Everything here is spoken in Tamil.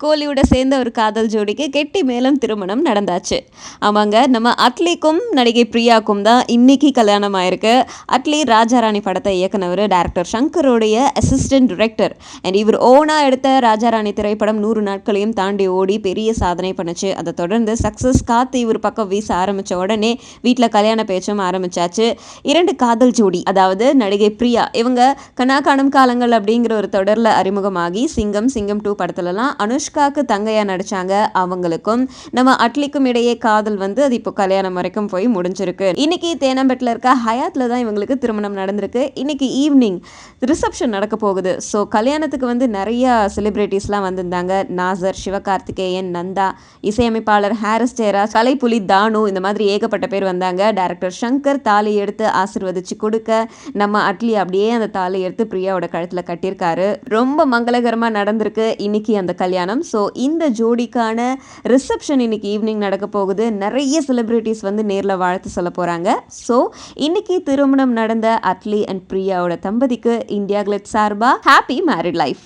கோலியோட சேர்ந்த ஒரு காதல் ஜோடிக்கு கெட்டி மேலும் திருமணம் நடந்தாச்சு. ஆமாங்க, நம்ம அட்லிக்கும் நடிகை பிரியாக்கும் தான் இன்னைக்கு கல்யாணம் ஆயிருக்கு. அட்லி ராஜாராணி படத்தை இயக்குனவர் டைரக்டர் சங்கரோடைய அசிஸ்டன்ட் டிரெக்டர். அண்ட் இவர் ஓனா எடுத்த ராஜாராணி திரைப்படம் 100 நாட்களையும் தாண்டி ஓடி பெரிய சாதனை பண்ணுச்சு. அதை தொடர்ந்து சக்சஸ் காத்து இவர் பக்கம் வீச ஆரம்பிச்ச உடனே வீட்டில் கல்யாண பேச்சும் ஆரம்பிச்சாச்சு. 2 காதல் ஜோடி, அதாவது நடிகை பிரியா இவங்க கனா காணும் காலங்கள் அப்படிங்கிற ஒரு தொடரில் அறிமுகமாகி சிங்கம் 2 படத்துலலாம் அனுஷ்காக்கு தங்கையா நடிச்சாங்க. அவங்களுக்கும் நம்ம அட்லிக்கும் இடையே காதல் வந்து அது இப்போ கல்யாணம் வரைக்கும் போய் முடிஞ்சிருக்கு. இன்னைக்கு தேனாம்பேட்டில் இருக்க ஹயாத்ல தான் இவங்களுக்கு திருமணம் நடந்திருக்கு. இன்னைக்கு ஈவினிங் ரிசப்ஷன் நடக்க போகுது. ஸோ கல்யாணத்துக்கு வந்து நிறைய செலிபிரிட்டிஸ்லாம் வந்திருந்தாங்க. நாசர், சிவகார்த்திகேயன், நந்தா, இசையமைப்பாளர் ஹாரிஸ் ஜெயராஜ், கலைப்புலி தானு, இந்த மாதிரி ஏகப்பட்ட பேர் வந்தாங்க. டைரக்டர் சங்கர் தாலி எடுத்து ஆசீர்வதிச்சு கொடுக்க நம்ம அட்லி அப்படியே அந்த தாலி எடுத்து பிரியாவோட கழுத்தில் கட்டியிருக்காரு. ரொம்ப மங்களகரமாக நடந்திருக்கு இன்னைக்கு அந்த கல்யாணம். ஸோ இந்த ஜோடிக்கான ரிசப்ஷன் இன்னைக்கு ஈவினிங் நடக்க போகுது. நிறைய செலிபிரிட்டிஸ் வந்து நேரில் வாழ்த்து சொல்ல போகிறாங்க. ஸோ இன்னைக்கு திருமணம் நடந்த அட்லி அண்ட் பிரியாவோட தம்பதிக்கு இந்தியா கிளிட்ஸ் சார்பா ஹாப்பி மேரிட் லைஃப்.